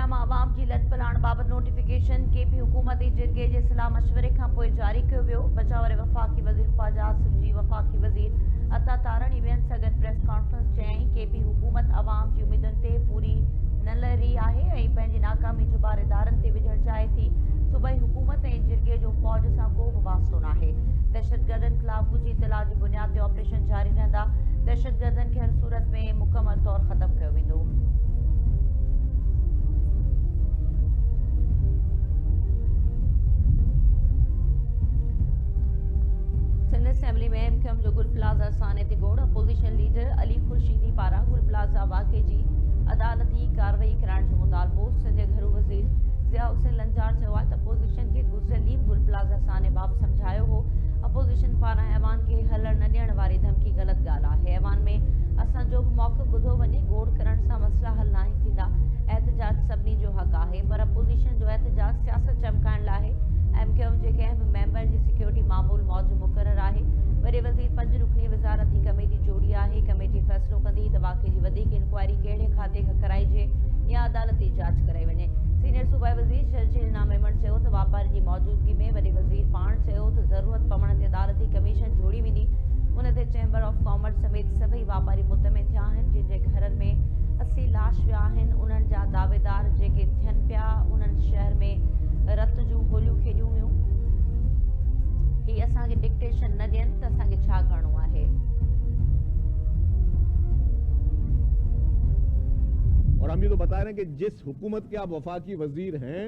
जिला में आवाम की लटपलाण बाबत नोटिफिकेशन केपी हुकूमत जिरगे के सलाह मशवरे का जारी किया वियो। बचाव वफ़ाक़ी वज़ीर ख्वाजा आसिफ जी वफ़ाक़ी वज़ीर अता तारणी बेन सगत प्रेस कॉन्फ्रेंस चयई केपी हुकूमत आवाम की उम्मीदुन ते पूरी न लही है नाकामी जो बार इदारन ते विझण चाहे थी। सूबाई हुकूमत जिरगे जो फौज से को भी वास्तो ना है। दहशतगर्दन खिलाफ गुझी इतला की बुनियाद ते ऑपरेशन जारी रहंदा। दहशतगर्दन के हर सूरत में मुकम्मल तौर खत्म किया वेंदो। सिंध असेंबली में एमक्यूएम जो गुल प्लाज़ा साने ते गोड़ अपोजिशन लीडर अली खुर्शीदी पारा गुल प्लाज़ा वाक़े की अदालती कार्रवाई कराने जो मुतालबो। सिंध घरू वज़ीर ज़िया हुसैन लंजार चयो त अपोजिशन के गुज़िरियल ॾींहुं गुल प्लाज़ा साने बाब समझायो हो। अपोजिशन पारा ऐवान के हलण न ॾियण वारी धमकी गलत ॻाल्हि आहे। ऐवान में असो भी मौक़िफ़ ॿुधो वञे। गोड़ करण से मसला हल ना थींदा। एहतजाज सभी जो हक़ है पर अपोजिशन जो एहतजाज सियासत चमकाइण लाइ एमक्यूएम के कंहिं भी मेंबर की सिक्योरिटी मामूल मौज मुक़रर है। वॾे वज़ीर 5 रुकनी वज़ारती कमेटी जोड़ी है। कमेटी फ़ैसिलो कंदी त वाक़े की वधीक इंक्वायरी कहिड़े खाते खां कराइजे या अदालती जांच कराई वञे। सीनियर सूबाई वज़ीर शर्जील इना मेमन चयो त वापारी की मौजूदगी में वॾे वज़ीर पाण चयो त ज़रूरत पवण ते अदालती कमीशन जोड़ी वेंदी। उन ते चैम्बर ऑफ कॉमर्स समेत सभई वापारी मुतमिन थिया आहिनि। जिन जे घरनि में 80 लाश विया आहिनि। उन्हनि जा दावेदार जेके थियनि पिया उन्हनि शहर में रत जूं गोलियूं खेॾियूं हुयूं। ही असांखे डिक्टेशन न ॾियनि त असांखे छा करिणो आहे। और हम ये तो बता रहे हैं कि जिस हुकूमत के आप वफाकी वजीर हैं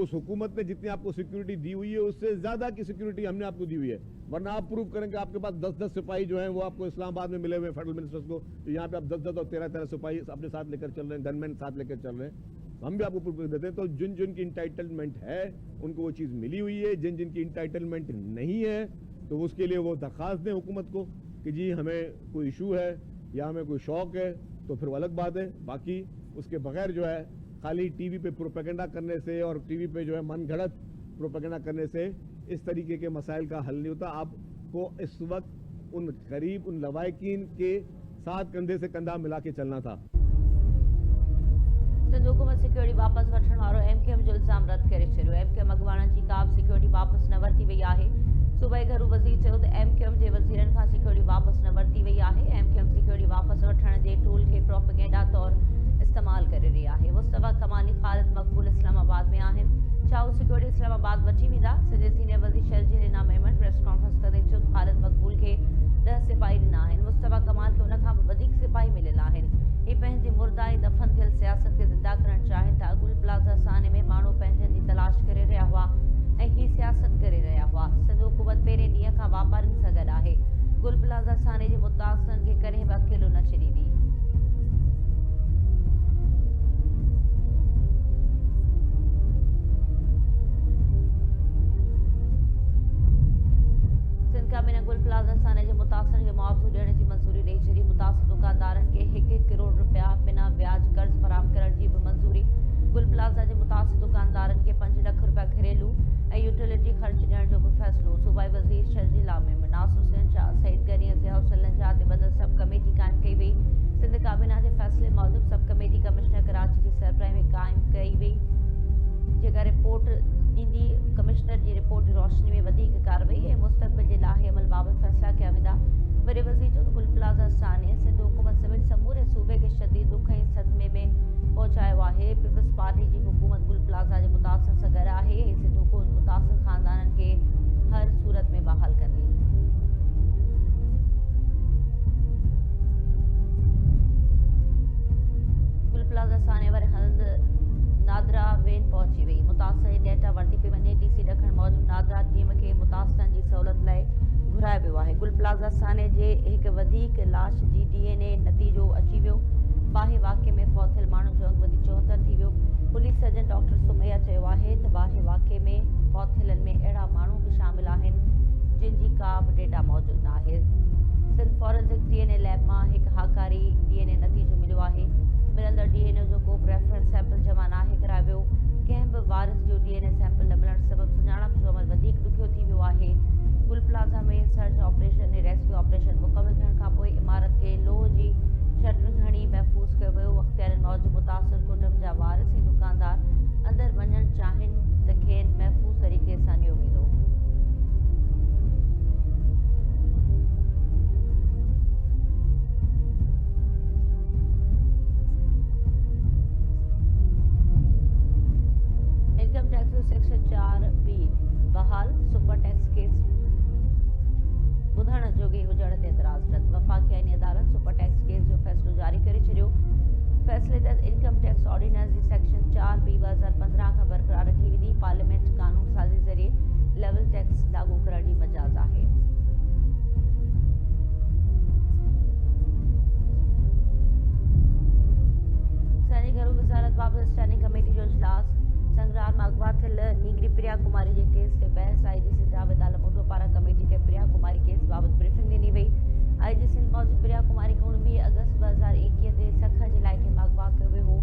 उस हुकूमत ने जितनी आपको सिक्योरिटी दी हुई है उससे ज्यादा की सिक्योरिटी हमने आपको दी हुई है। वरना आप प्रूव करें कि आपके पास 10-10 सिपाही जो हैं वो आपको इस्लामाबाद में मिले हुए फेडरल मिनिस्टर्स को, तो यहाँ पे आप 10-10 और 13-13 सिपाही अपने साथ लेकर चल रहे हैं, गनमैन साथ लेकर चल रहे हैं। हम भी आपको प्रूव कर देते हैं। तो जिन जिन की इंटाइटलमेंट है उनको वो चीज़ मिली हुई है। जिन जिन की इंटाइटलमेंट नहीं है तो उसके लिए वो दरख्वास्त दें हुकूमत को कि जी हमें कोई इशू है या हमें कोई शौक है, तो फिर वो अलग बात है। बाकी उसके बगैर जो है खाली टीवी पे प्रोपेगेंडा करने से और टीवी पे जो है मन घड़त प्रोपेगेंडा करने से इस तरीके के मसाइल का हल नहीं होता। आपको इस वक्त उन गरीब उन लवाकिन के साथ कंधे से कंधा मिला के चलना था। सिंध हुकूमत सिक्योरिटी वापस वठण वारो एमक्यूएम जो इल्ज़ाम रद्द करे छॾियो। एमक्यूएम अॻुवाणनि जी का बि सिक्योरिटी वापस न वरिती वई आहे। सूबाई घरू वज़ीर चयो त एमक्यूएम जे वज़ीरनि खां सिक्योरिटी वापस न वरिती वई आहे। एमक्यूएम सिक्योरिटी वापस वठण जे टूल खे प्रोपेगेंडा तौर इस्तेमाल करे रही है। मुस्तफ़ा कमाली ख़ालिद मक़बूल इस्लामाबाद में आहिनि। छा सिक्योरिटी इस्लामाबाद वठी वेंदा? सिंध सीनियर वज़ीर शर्जील इना मेमन प्रेस कॉन्फ्रेंस कंदे चयो त ख़ालिद मक़बूल के 10 सिपाही ॾिना आहिनि। मुस्तफ़ा कमाल के उन खां बि वधीक सिपाही मिलियल आहिनि। ही पंहिंजी मुर्दाई दफ़न थियल सियासत के ज़िंदा करण चाहिनि था। गुल प्लाज़ा साने में माण्हू पंहिंजनि जी तलाश करे रहिया हुआ ऐं ही सियासत करे रहिया हुआ। सिंध हुकूमत पहिरें ॾींहं खां वापारियुनि सां गॾु आहे। गुल प्लाज़ा साने जे मुतासिरनि खे कॾहिं बि अकेलो न छॾींदी। काबीना गुल प्लाज़ा साने जे मुतासिर खे मुआवज़ो ॾियण जी मंज़ूरी ॾेई छॾी। मुतासिर दुकानदारनि खे 1-1 करोड़ रुपया बिना ब्याज कर्ज़ फराहम करण जी बि मंज़ूरी। गुल प्लाज़ा जे मुतासिर दुकानदारनि खे 5 लाख रुपया घरेलू ऐं यूटिलिटी ख़र्च ॾियण जो बि फ़ैसिलो। सूबाई वज़ीर शर्जील मेमन नासिर हुसैन शाह सईद गनी ज़िया हुसैन लंजार ते बदल सब कमेटी क़ाइमु कई वई। सिंध काबीना जे फ़ैसिले मूजिबि सब कमेटी कमिश्नर कराची जी सरबराही में क़ाइमु कई वई, जेका रिपोर्ट ॾींदी। कमिश्नर की रिपोर्ट की रोशनी में वधीक कार्रवाई ऐं मुस्तक़बिल जे लाहे अमल बाबत फ़ैसिला कया वेंदा। वॾे वज़ीर चयो त गुल प्लाज़ा साने सिंध हुकूमत समेत समूरे सूबे के शदीद दुख ऐं सदमे में पहुचायो आहे। पीपल्स पार्टी की हुकूमत गुल प्लाज़ा जे मुतासिर सां गॾु आहे ऐं सिंध हुकूमत मुतासिर ख़ानदाननि खे हर सूरत में बहाल कंदी। गुल प्लाज़ा साने वारे हंधि नादरा वेन पहुंची वई। मुतासिर डेटा वरिती पई वञे। डीसी ॾखण मौजूदु नादरा टीम खे मुतासिरनि जी सहूलियत लाइ घुरायो वियो आहे। गुल प्लाज़ा साने जे हिकु वधीक लाश जी DNA नतीजो अची वियो। बाहि वाक़े में फौत थियल माण्हुनि जो अंग वधी 74 थी वियो। पुलिस सर्जन डॉक्टर सुमैया चयो आहे त बाहि वाक़े में फौत थियलनि में अहिड़ा माण्हू बि शामिल आहिनि जिन जी का बि डेटा मौजूदु न आहे। सिंध फॉरेंसिक DNA लैब मां हिकु हाकारी DNA नतीजो मिलियो आहे। मिलंदड़ DNA जो को बि रेफरेंस सैंपल जमा नाहे करायो वियो। कंहिं बि वारिस जो DNA सैंपल न मिलण सबबि सुञाणप जो अमल वधीक ॾुखियो थी वियो आहे। गुल प्लाज़ा में सर्च ऑपरेशन ऐं रेस्क्यू ऑपरेशन मुकमल थियण खां पोइ इमारत के लोह जी शटर घणी महफ़ूज़ कयो वियो। अख़्तियारनि मौजूदु मुतासिर कुटुंब जा वारिस ऐं दुकानदार फैसले तहत इनकम टैक्स ऑर्डिनेंस जी सेक्शन 4 2015 का बरकरार रखी विधि पार्लियामेंट कानून साज़ी ज़रिए लेवल टैक्स लागू करण जी मजाज आहे। सैनिक घरू वज़ारत बाबति स्टैंडिंग कमेटी जो इजलास संग्राम में अगवा थियल नीगरी प्रिया कुमारी के केस ते बहस आईजी सिंध जावेद आलम उठो पारा कमेटी के प्रिया कुमारी केस बाबत ब्रीफिंग ॾिनी वई। आईजी सिंध मौजूद प्रिया कुमारी को 19 अगस्त 2021 ते सख जे इलाइक़े में अगवा कयो वियो हो।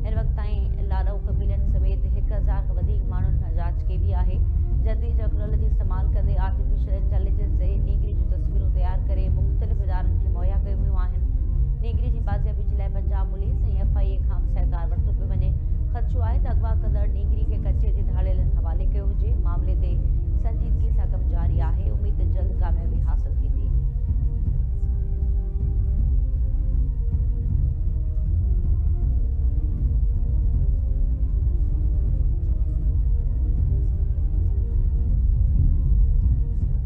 हिन वक़्त ताईं लाडो कबीलनि समेत 1000 खां वधीक माण्हुनि खां जांच कई वई आहे। जदीद टेक्नोलॉजी इस्तेमाल कंदे आर्टिफिशियल इंटेलिजेंस ज़रिए नीगरी जूं तस्वीरूं तैयार करे मुख़्तलिफ़ इदारनि खे मुहैया कयूं वियूं आहिनि। नीगरी जी बाज़ियाबी जे लाइ पंजाब पुलिस ऐं FIA खां सहकार वरितो पियो वञे। ख़दशो आहे त अगवा कंदड़ नीगरी खे कचे जे ढाड़ियलनि हवाले कयो हुजे। मामले ते संजीदगी सां कमु जारी आहे। उमीद त जल्द कामयाबी हासिल थींदी।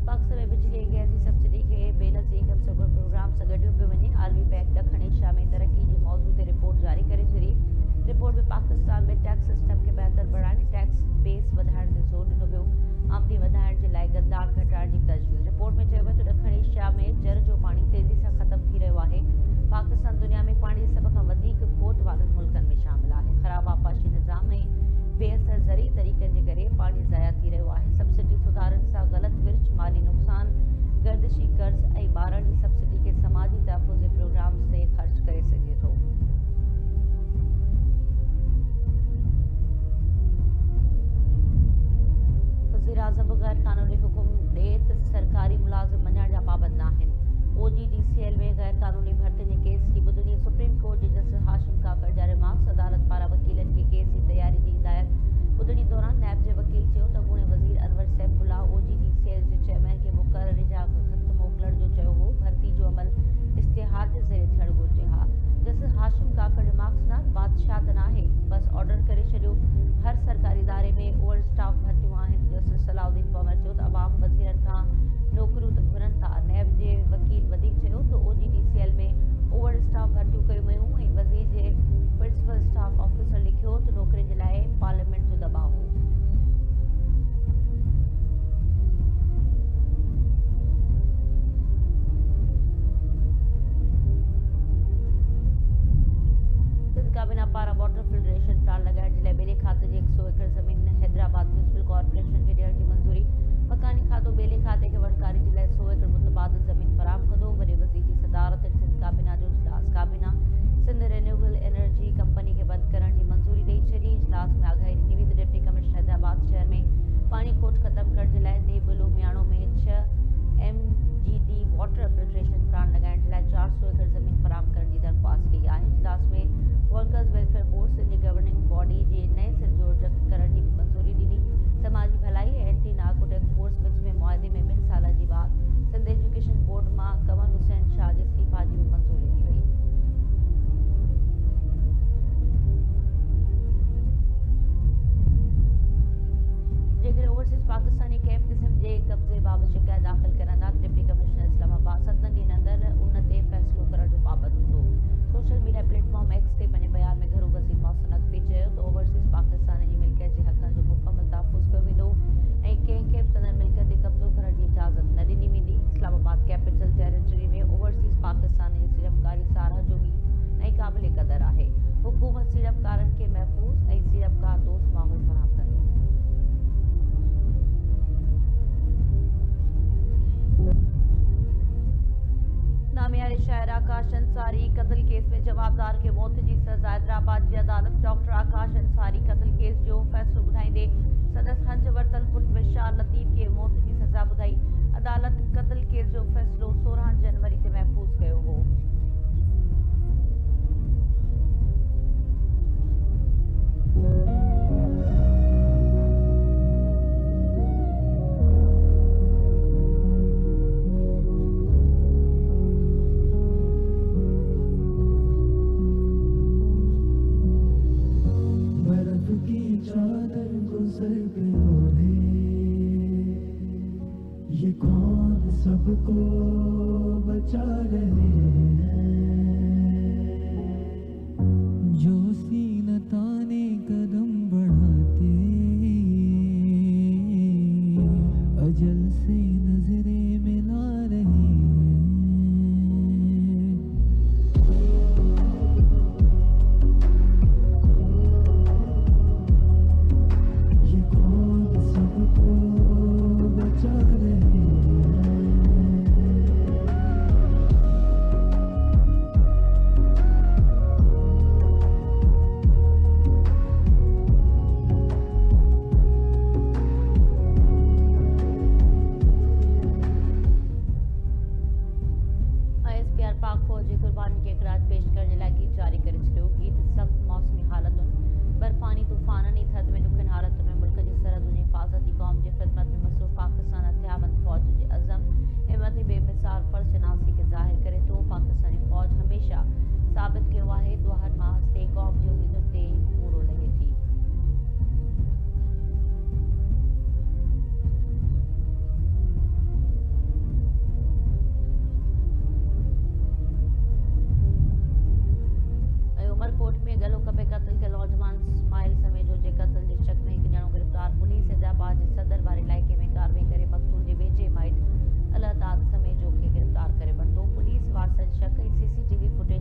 पाकिस्तान में बिजली ऐं गैस जी सब्सिडी खे बेनज़ीर इनकम सपोर्ट प्रोग्राम सां गॾियो पियो वञे। आलमी बैंक ॾखण एशिया में तरक़ी जे मौज़ू ते रिपोर्ट जारी करे छॾी। रिपोर्ट में पाकिस्तान में टैक्स सिस्टम खे बहितर बणाइण टैक्स बेस वधाइण ते ज़ोर ॾिनो वियो। आमदनी वधाइण जे लाइ गंदाण घटाइण जी तजवीज़। रिपोर्ट में चयो वियो त ॾखण एशिया में जर जो पाणी तेज़ी सां ख़तमु थी रहियो आहे। पाकिस्तान दुनिया में पाणी जे सभ खां वधीक खोट वारनि मुल्कनि में शामिल आहे। ख़राब आपाशी निज़ाम ऐं बेअसर ज़रिए तरीक़नि जे करे पाणी ज़ाया थी रहियो आहे। सब्सिडी सुधारनि सां ग़लति विर्छ माली नुक़सान गर्दिशी कर्ज़ ऐं ॿारनि जी सब्सिडी खे समाजी तहफ़ुज़ जे प्रोग्राम्स ते ख़र्च करे सघिजे थो। वज़ीर आज़म गैर कानूनी हुकुम ॾे त सरकारी मुलाज़िम मञण जा पाबंद न आहिनि। OGDCL में गैर कानूनी भर्तियुनि जे केस जी ॿुधणी। सुप्रीम कोर्ट जे जस्टिस हाशिम काकड़ जा रिमार्क्स। अदालत पारां वकीलनि खे केस जी तयारी जी हिदायत। ॿुधणी दौरान नैब जे वकील चयो त अॻूणे वज़ीर अनवर सैफुल्ला OGDCL जे चेयरमैन खे मुक़ररी जा ख़त मोकिलण जो चयो हो। भर्ती जो अमल इश्तिहार जे ज़रिए थियणु घुरिजे हा। जस्टिस हाशिम काकड़ रिमार्क्स न बादशाह त नाहे, बस ऑर्डर करे छॾियो। हर सरकारी इदारे में ओवर स्टाफ भर्तियूं आहिनि। जस्टिस सलाउद्दीन पंवर चयो त अवाम वज़ीरनि खां नौकरियूं त घुरनि था। नैब जे वकील वधीक चयो त OGDCL में ओवर स्टाफ भर्तियूं कयूं वियूं ऐं वज़ीर जे प्रिंसिपल स्टाफ ऑफिसर लिखियो त नौकरियुनि जे लाइ पार्लियामेंट जो दबाव हो। काबीना पारा वाटर फिल्ट्रेशन प्लांट लगाइण जे लाइ ॿेले खाते जे 100 एकड़ ज़मीन हैदराबाद म्यूनिसिपल कॉर्पोरेशन खे ॾियण जी मंज़ूरी। मकानी खातो ॿेले खाते खे वणकारी जे लाइ 100 एकड़ मुतबादिल ज़मीन फराहम कंदो। वॾे वज़ीर जी सदारत में सिंध काबीना जो इजलास। काबीना सिंध रिन्यूएबल एनर्जी कंपनी खे बंदि करण जी मंज़ूरी ॾेई छॾी। इजलास में आगाही ॾिनी वई त डिप्टी कमिश्नर हैदराबाद शहर में पाणी खोट ख़तमु करण जे लाइ देबलो मियाणो में 6 MGD वाटर फिल्ट्रेशन प्लांट लगाइण जे लाइ 400 एकड़ ज़मीन फराहम करण जी दरख़्वास्त कई आहे। इजलास में वर्कर्स वेलफेयर बोर्ड सिंध जी गवर्निंग बॉडी जे नए सिरजोड़ करण जी मंज़ूरी ॾिनी। समाजी भलाई ऐं एंटी नार्कोटिक फोर्स विच में मुआदे में 2 सालनि जी बात। सिंध एजुकेशन बोर्ड मां कमर हुसैन शाह जे इस्तीफ़ा जी बि मंज़ूरी ॾिनी वई। जेकर ओवरसीज़ पाकिस्तानी कैंप क़िस्म जे कब्ज़े बाबति शिकायत दाख़िल करंदा त डिप्टी कमिश्नर इस्लामाबाद 7 ॾींहंनि अंदरि उन ते फ़ैसिलो करण जो पाबंद हूंदो। सोशल मीडिया प्लेटफॉर्म एक्स ते पंहिंजे बयान में घरू वज़ीर मोहसिन नक़वी चयो त ओवरसीज़ पाकिस्तान जी मिल्कियत जे हक़नि जो मुकमल तहफ़ुज़ कयो वेंदो ऐं कंहिंखे बि संदन मिल्कियत ते कब्ज़ो करण जी इजाज़त न ॾिनी वेंदी। इस्लामाबाद कैपिटल टेरिटरी में ओवरसीज़ पाकिस्तान जी सीड़पकारी साराह जोगी ऐं क़ाबिल क़दर आहे। हुकूमत सीड़पकारनि खे महफ़ूज़ ऐं सीड़पकार दोस्त माहौल फराहम कंदी। नामियारे शायर आकाश अंसारी कत्ल केस में जवाबदार खे मौत जी सज़ा। हैदराबाद जी अदालत डॉक्टर आकाश अंसारी कत्ल केस जो फ़ैसिलो ॿुधाईंदे संदसि हंज वरितल पुट विशाल लतीफ़ खे मौत जी सज़ा ॿुधाई। अदालत कत्ल केस जो फ़ैसिलो 16 जनवरी ते महफ़ूज़ कयो हो। ये कौन सबको गलो खपे क़त्ल के नौजवान इस्माइल समेजो जे क़त्ल जे शक में हिकु ॼणो गिरफ़्तार। पुलिस हैदराबाद जे सदर वारे इलाइक़े में कार्रवाई करे मक़तूल जे वेझे माइट अलादाद समेजो खे गिरफ़्तार करे वरितो। पुलिस वारसनि शक ऐं CCTV फुटेज